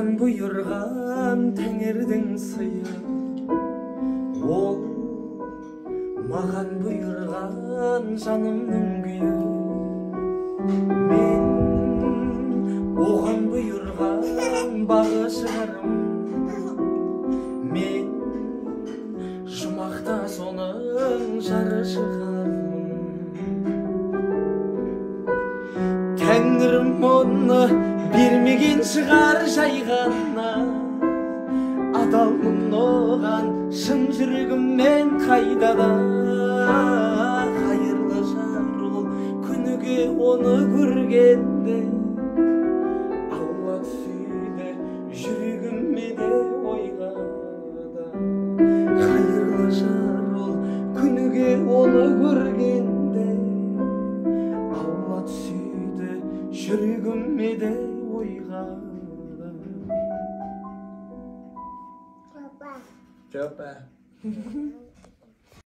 Маған бұйырған тәңірдің сыйы, ол маған бұйырған жанымның күйі. Мен оған бұйырған бағышарым, мен жұмақта соның жары шығармын. Тәңірім оны бермеген шығар жай ғана, адалмын оған шын жүрегіммен қайдада. Қайырлы жар ол күніге оны көргенде, Алла түседі жүрегіме де ойға да. Қайырлы жар ол күніге оны көргенде, Алла түседі жүрегіме де ойға да. Coba.